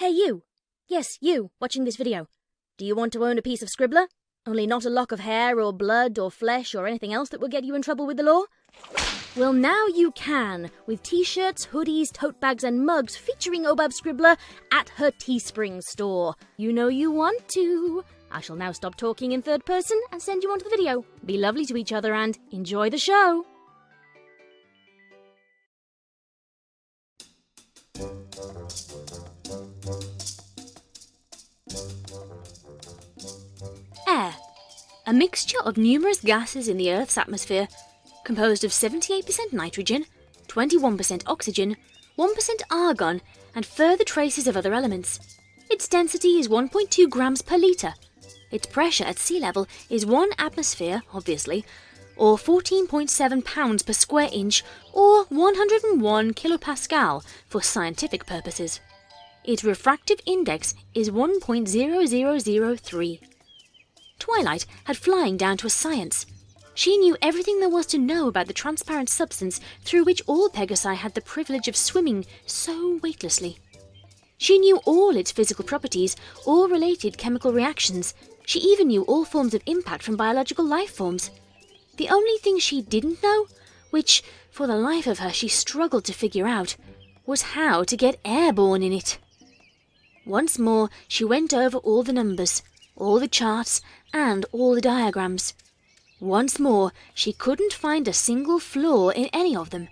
Hey you! Yes, you, watching this video. Do you want to own a piece of Scribbler? Only not a lock of hair or blood or flesh or anything else that will get you in trouble with the law? Well, now you can, with t-shirts, hoodies, tote bags and mugs featuring Obab Scribbler at her Teespring store. You know you want to. I shall now stop talking in third person and send you on to the video. Be lovely to each other and enjoy the show! Air. A mixture of numerous gases in the Earth's atmosphere, composed of 78% nitrogen, 21% oxygen, 1% argon, and further traces of other elements. Its density is 1.2 grams per litre. Its pressure at sea level is 1 atmosphere, obviously, or 14.7 pounds per square inch, or 101 kilopascal for scientific purposes. Its refractive index is 1.0003. Twilight had flying down to a science. She knew everything there was to know about the transparent substance through which all Pegasi had the privilege of swimming so weightlessly. She knew all its physical properties, all related chemical reactions. She even knew all forms of impact from biological life forms. The only thing she didn't know, which for the life of her she struggled to figure out, was how to get airborne in it. Once more she went over all the numbers, all the charts, and all the diagrams. Once more she couldn't find a single flaw in any of them.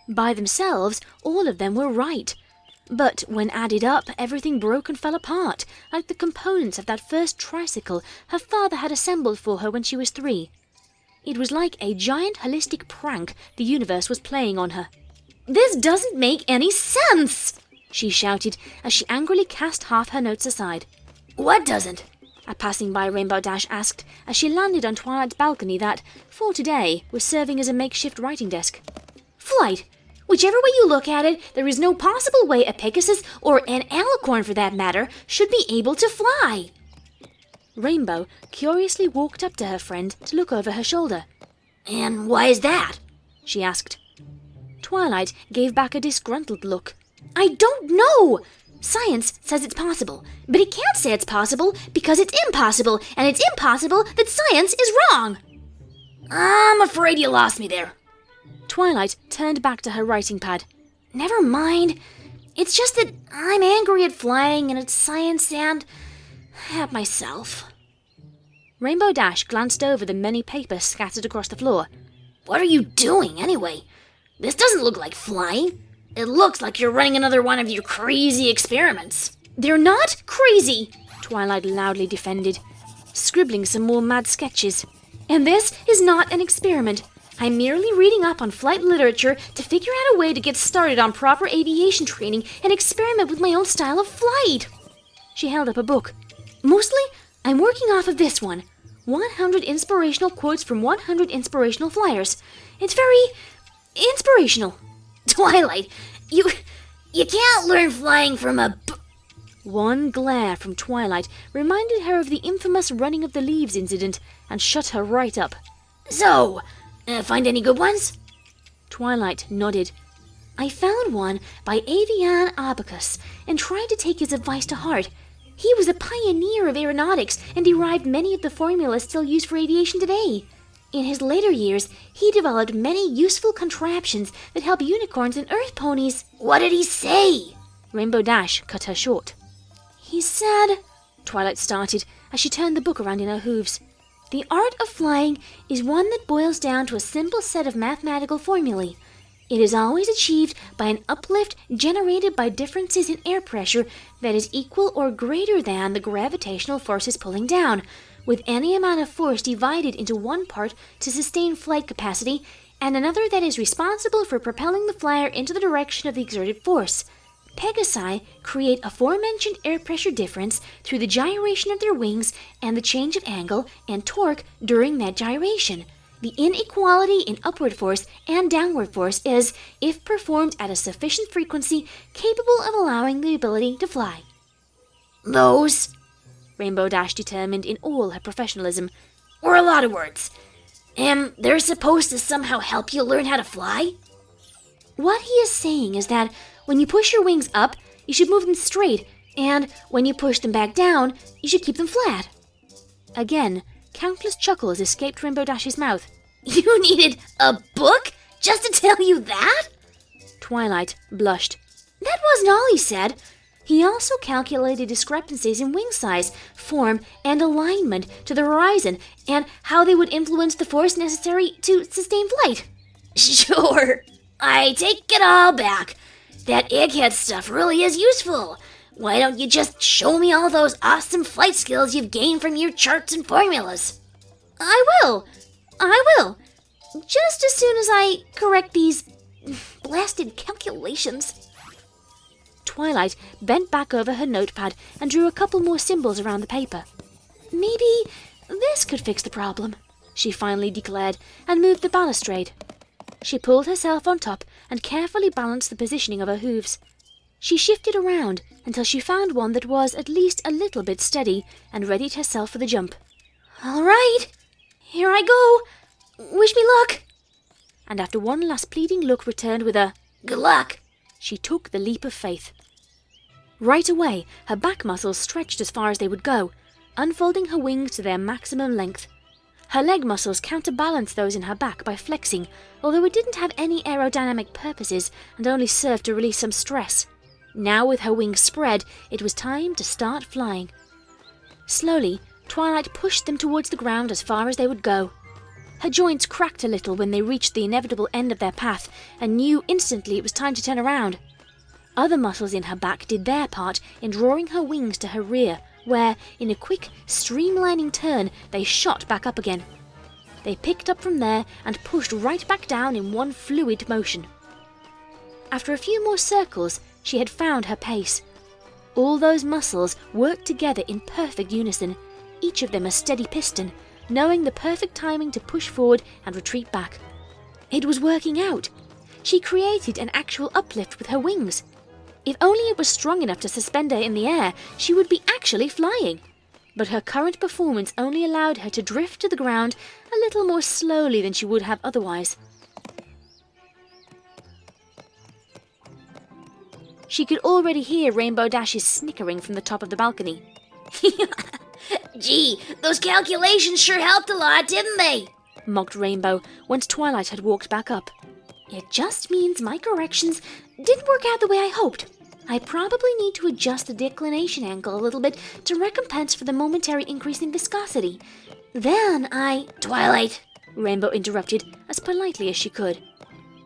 By themselves, all of them were right. But when added up, everything broke and fell apart, like the components of that first tricycle her father had assembled for her when she was 3. It was like a giant holistic prank the universe was playing on her. "This doesn't make any sense!" she shouted as she angrily cast half her notes aside. "What doesn't?" a passing-by Rainbow Dash asked as she landed on Twilight's balcony that, for today, was serving as a makeshift writing desk. "Flight! Whichever way you look at it, there is no possible way a Pegasus, or an alicorn for that matter, should be able to fly!" Rainbow curiously walked up to her friend to look over her shoulder. "And why is that?" she asked. Twilight gave back a disgruntled look. "I don't know! Science says it's possible, but it can't say it's possible because it's impossible, and it's impossible that science is wrong!" "I'm afraid you lost me there." Twilight turned back to her writing pad. "Never mind. It's just that I'm angry at flying and at science and at myself." Rainbow Dash glanced over the many papers scattered across the floor. "What are you doing, anyway? This doesn't look like flying. It looks like you're running another one of your crazy experiments." "They're not crazy," Twilight loudly defended, scribbling some more mad sketches. "And this is not an experiment. I'm merely reading up on flight literature to figure out a way to get started on proper aviation training and experiment with my own style of flight." She held up a book. "Mostly, I'm working off of this one. 100 inspirational quotes from 100 inspirational flyers. It's very inspirational." "Twilight, you can't learn flying from a One glare from Twilight reminded her of the infamous running of the leaves incident and shut her right up. "So, find any good ones?" Twilight nodded. "I found one by Avian Abacus and tried to take his advice to heart. He was a pioneer of aeronautics and derived many of the formulas still used for aviation today. In his later years, he developed many useful contraptions that help unicorns and earth ponies." "What did he say?" Rainbow Dash cut her short. "He said," Twilight started as she turned the book around in her hooves, "the art of flying is one that boils down to a simple set of mathematical formulae. It is always achieved by an uplift generated by differences in air pressure that is equal or greater than the gravitational forces pulling down, with any amount of force divided into one part to sustain flight capacity and another that is responsible for propelling the flyer into the direction of the exerted force. Pegasi create aforementioned air pressure difference through the gyration of their wings and the change of angle and torque during that gyration. The inequality in upward force and downward force is, if performed at a sufficient frequency, capable of allowing the ability to fly." "Those," Rainbow Dash determined in all her professionalism, "were a lot of words. And they're supposed to somehow help you learn how to fly?" "What he is saying is that when you push your wings up, you should move them straight, And when you push them back down, you should keep them flat. Again, countless chuckles escaped Rainbow Dash's mouth. You needed a book just to tell you that? Twilight blushed. That wasn't all he said. He also calculated discrepancies in wing size, form, and alignment to the horizon, and how they would influence the force necessary to sustain flight. Sure, I take it all back. That egghead stuff really is useful. Why don't you just show me all those awesome flight skills you've gained from your charts and formulas? I will. Just as soon as I correct these blasted calculations. Twilight bent back over her notepad and drew a couple more symbols around the paper. Maybe this could fix the problem, she finally declared, and moved the balustrade. She pulled herself on top and carefully balanced the positioning of her hooves. She shifted around until she found one that was at least a little bit steady and readied herself for the jump. All right, here I go. Wish me luck. And after one last pleading look returned with a good luck, she took the leap of faith. Right away, her back muscles stretched as far as they would go, unfolding her wings to their maximum length. Her leg muscles counterbalanced those in her back by flexing, although it didn't have any aerodynamic purposes and only served to release some stress. Now, with her wings spread, it was time to start flying. Slowly, Twilight pushed them towards the ground as far as they would go. Her joints cracked a little when they reached the inevitable end of their path and knew instantly it was time to turn around. Other muscles in her back did their part in drawing her wings to her rear, where, in a quick, streamlining turn, they shot back up again. They picked up from there and pushed right back down in one fluid motion. After a few more circles, she had found her pace. All those muscles worked together in perfect unison, each of them a steady piston, knowing the perfect timing to push forward and retreat back. It was working out. She created an actual uplift with her wings. If only it was strong enough to suspend her in the air, she would be actually flying. But her current performance only allowed her to drift to the ground a little more slowly than she would have otherwise. She could already hear Rainbow Dash's snickering from the top of the balcony. Gee, those calculations sure helped a lot, didn't they? Mocked Rainbow once Twilight had walked back up. It just means my corrections didn't work out the way I hoped. I probably need to adjust the declination angle a little bit to recompense for the momentary increase in viscosity. Then Twilight, Rainbow interrupted as politely as she could.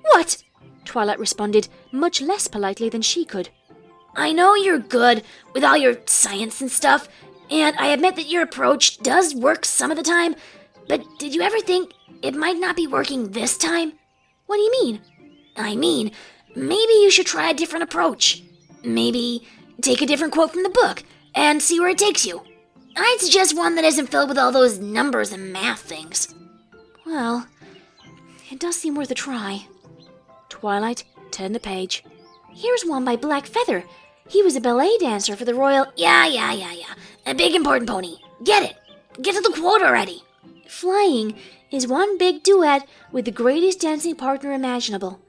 What? Twilight responded much less politely than she could. I know you're good with all your science and stuff, and I admit that your approach does work some of the time, but did you ever think it might not be working this time? What do you mean? I mean, maybe you should try a different approach. Maybe take a different quote from the book and see where it takes you. I'd suggest one that isn't filled with all those numbers and math things. Well, it does seem worth a try. Twilight turned the page. Here's one by Black Feather. He was a ballet dancer for the Royal... Yeah. A big important pony. Get it. Get to the quote already. Flying is one big duet with the greatest dancing partner imaginable.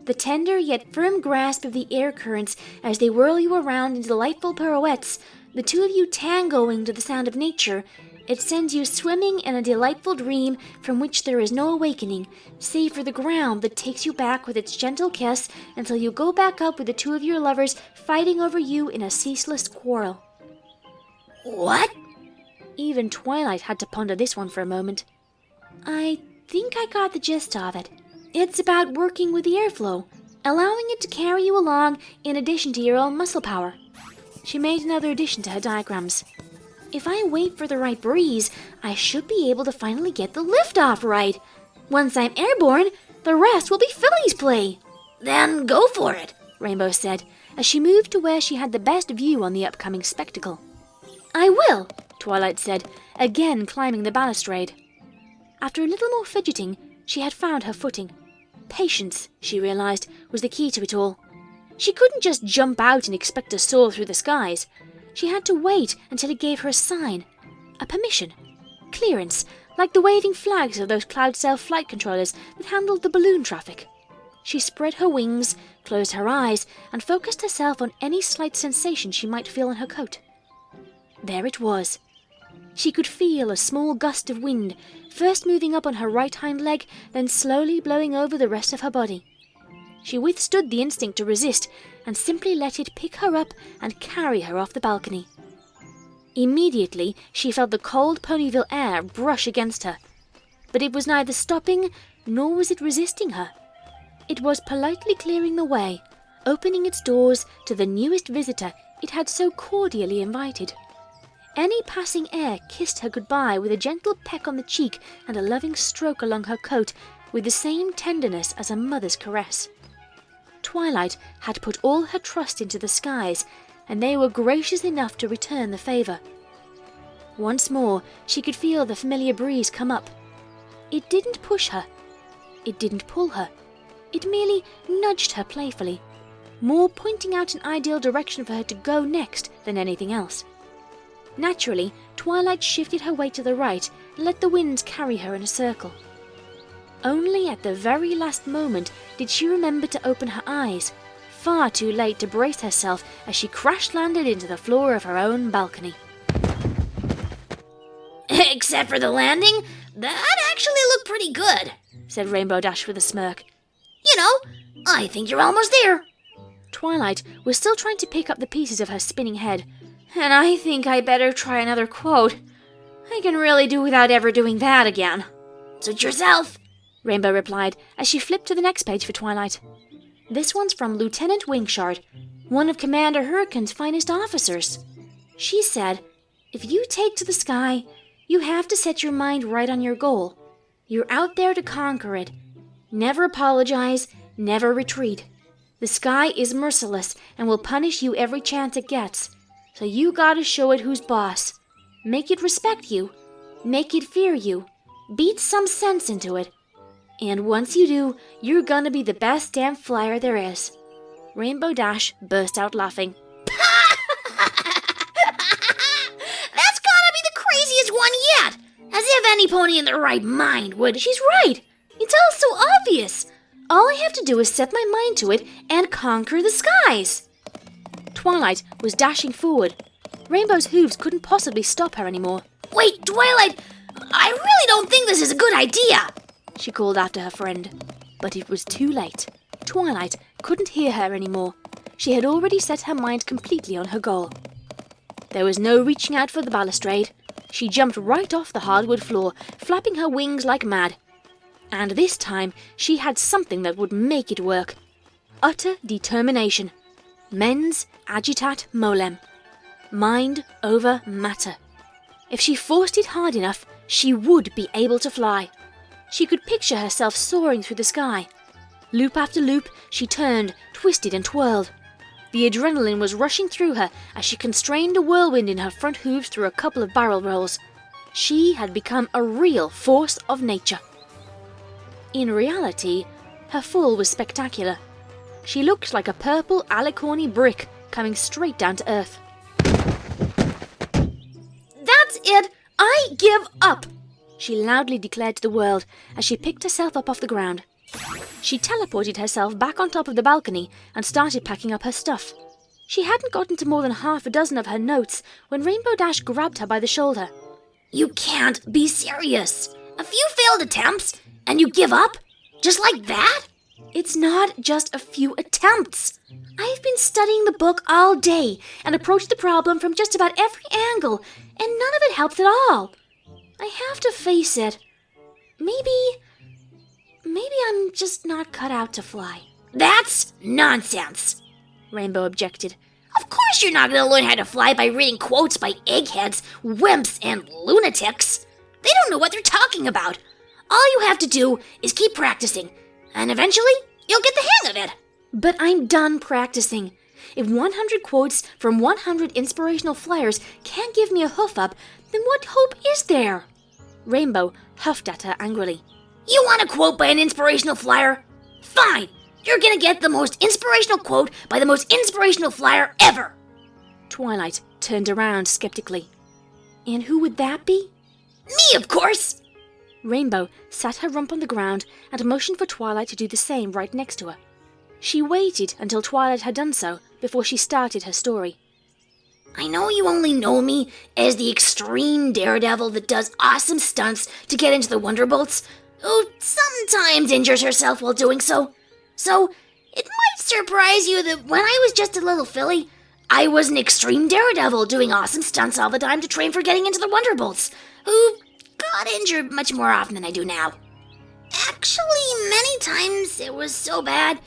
The tender yet firm grasp of the air currents as they whirl you around in delightful pirouettes, the two of you tangoing to the sound of nature, it sends you swimming in a delightful dream from which there is no awakening, save for the ground that takes you back with its gentle kiss until you go back up with the two of your lovers fighting over you in a ceaseless quarrel. What? Even Twilight had to ponder this one for a moment. I think I got the gist of it. It's about working with the airflow, allowing it to carry you along in addition to your own muscle power. She made another addition to her diagrams. If I wait for the right breeze, I should be able to finally get the lift-off right. Once I'm airborne, the rest will be Philly's play. Then go for it, Rainbow said, as she moved to where she had the best view on the upcoming spectacle. I will, Twilight said, again climbing the balustrade. After a little more fidgeting, she had found her footing. Patience, she realized, was the key to it all. She couldn't just jump out and expect to soar through the skies. She had to wait until it gave her a sign, a permission, clearance, like the waving flags of those cloud cell flight controllers that handled the balloon traffic. She spread her wings, closed her eyes, and focused herself on any slight sensation she might feel on her coat. There it was. She could feel a small gust of wind, first moving up on her right hind leg, then slowly blowing over the rest of her body. She withstood the instinct to resist, and simply let it pick her up and carry her off the balcony. Immediately, she felt the cold Ponyville air brush against her. But it was neither stopping, nor was it resisting her. It was politely clearing the way, opening its doors to the newest visitor it had so cordially invited. Any passing air kissed her goodbye with a gentle peck on the cheek and a loving stroke along her coat with the same tenderness as a mother's caress. Twilight had put all her trust into the skies, and they were gracious enough to return the favour. Once more she could feel the familiar breeze come up. It didn't push her. It didn't pull her. It merely nudged her playfully, more pointing out an ideal direction for her to go next than anything else. Naturally, Twilight shifted her weight to the right and let the winds carry her in a circle. Only at the very last moment did she remember to open her eyes, far too late to brace herself as she crash-landed into the floor of her own balcony. Except for the landing, that actually looked pretty good, said Rainbow Dash with a smirk. You know, I think you're almost there. Twilight was still trying to pick up the pieces of her spinning head. And I think I better try another quote. I can really do without ever doing that again. Suit yourself, Rainbow replied as she flipped to the next page for Twilight. This one's from Lieutenant Wingshard, one of Commander Hurricane's finest officers. She said, "If you take to the sky, you have to set your mind right on your goal. You're out there to conquer it. Never apologize, never retreat. The sky is merciless and will punish you every chance it gets. So you gotta show it who's boss. Make it respect you. Make it fear you. Beat some sense into it. And once you do, you're gonna be the best damn flyer there is." Rainbow Dash burst out laughing. That's gotta be the craziest one yet! As if any pony in their right mind would. She's right. It's all so obvious. All I have to do is set my mind to it and conquer the skies. Twilight was dashing forward. Rainbow's hooves couldn't possibly stop her anymore. Wait, Twilight! I really don't think this is a good idea! She called after her friend. But it was too late. Twilight couldn't hear her anymore. She had already set her mind completely on her goal. There was no reaching out for the balustrade. She jumped right off the hardwood floor, flapping her wings like mad. And this time she had something that would make it work. Utter determination. Mens agitat molem. Mind over matter. If she forced it hard enough, she would be able to fly. She could picture herself soaring through the sky. Loop after loop, she turned, twisted and twirled. The adrenaline was rushing through her as she constrained a whirlwind in her front hooves through a couple of barrel rolls. She had become a real force of nature. In reality, her fall was spectacular. She looked like a purple alicorny brick coming straight down to earth. That's it! I give up! She loudly declared to the world as she picked herself up off the ground. She teleported herself back on top of the balcony and started packing up her stuff. She hadn't gotten to more than half a dozen of her notes when Rainbow Dash grabbed her by the shoulder. You can't be serious! A few failed attempts, and you give up? Just like that? It's not just a few attempts. I've been studying the book all day and approached the problem from just about every angle, and none of it helped at all. I have to face it. Maybe I'm just not cut out to fly. That's nonsense, Rainbow objected. Of course you're not going to learn how to fly by reading quotes by eggheads, wimps, and lunatics. They don't know what they're talking about. All you have to do is keep practicing, and eventually you'll get the hang of it. But I'm done practicing. If 100 quotes from 100 inspirational flyers can't give me a hoof up, then what hope is there? Rainbow huffed at her angrily. You want a quote by an inspirational flyer? Fine! You're gonna get the most inspirational quote by the most inspirational flyer ever! Twilight turned around skeptically. And who would that be? Me, of course! Rainbow sat her rump on the ground and motioned for Twilight to do the same right next to her. She waited until Twilight had done so before she started her story. I know you only know me as the extreme daredevil that does awesome stunts to get into the Wonderbolts, who sometimes injures herself while doing so. So, it might surprise you that when I was just a little filly, I was an extreme daredevil doing awesome stunts all the time to train for getting into the Wonderbolts, who got injured much more often than I do now. Actually, many times it was so bad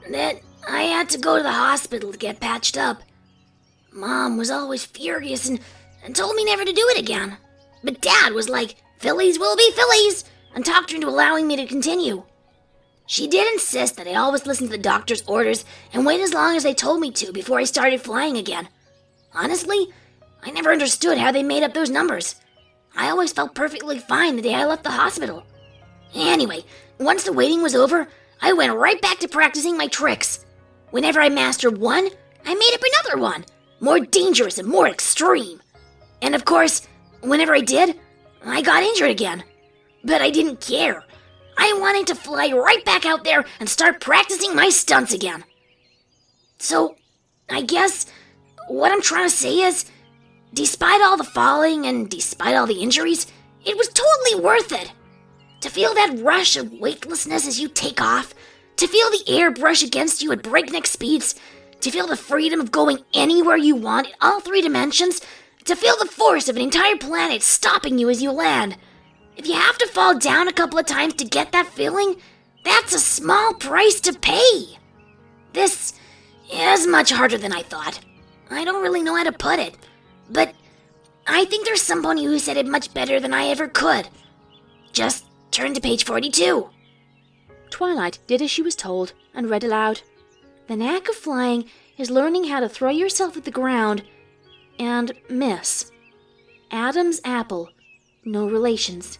that I had to go to the hospital to get patched up. Mom was always furious and told me never to do it again. But Dad was like, fillies will be fillies, and talked her into allowing me to continue. She did insist that I always listen to the doctor's orders and wait as long as they told me to before I started flying again. Honestly, I never understood how they made up those numbers. I always felt perfectly fine the day I left the hospital. Anyway, once the waiting was over, I went right back to practicing my tricks. Whenever I mastered one, I made up another one, more dangerous and more extreme. And of course, whenever I did, I got injured again. But I didn't care. I wanted to fly right back out there and start practicing my stunts again. So, I guess what I'm trying to say is, despite all the falling and despite all the injuries, it was totally worth it. To feel that rush of weightlessness as you take off, to feel the air brush against you at breakneck speeds, to feel the freedom of going anywhere you want in all three dimensions, to feel the force of an entire planet stopping you as you land. If you have to fall down a couple of times to get that feeling, that's a small price to pay. This is much harder than I thought. I don't really know how to put it, but I think there's somebody who said it much better than I ever could. Just turn to page 42. Twilight did as she was told and read aloud. The knack of flying is learning how to throw yourself at the ground and miss. Adam's apple, no relations.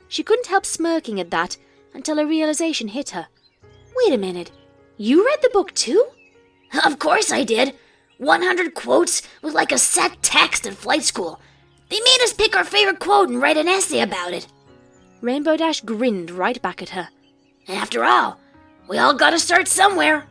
She couldn't help smirking at that until a realization hit her. Wait a minute, you read the book too? Of course I did. 100 quotes was like a set text in flight school. They made us pick our favorite quote and write an essay about it. Rainbow Dash grinned right back at her. After all, we all gotta start somewhere.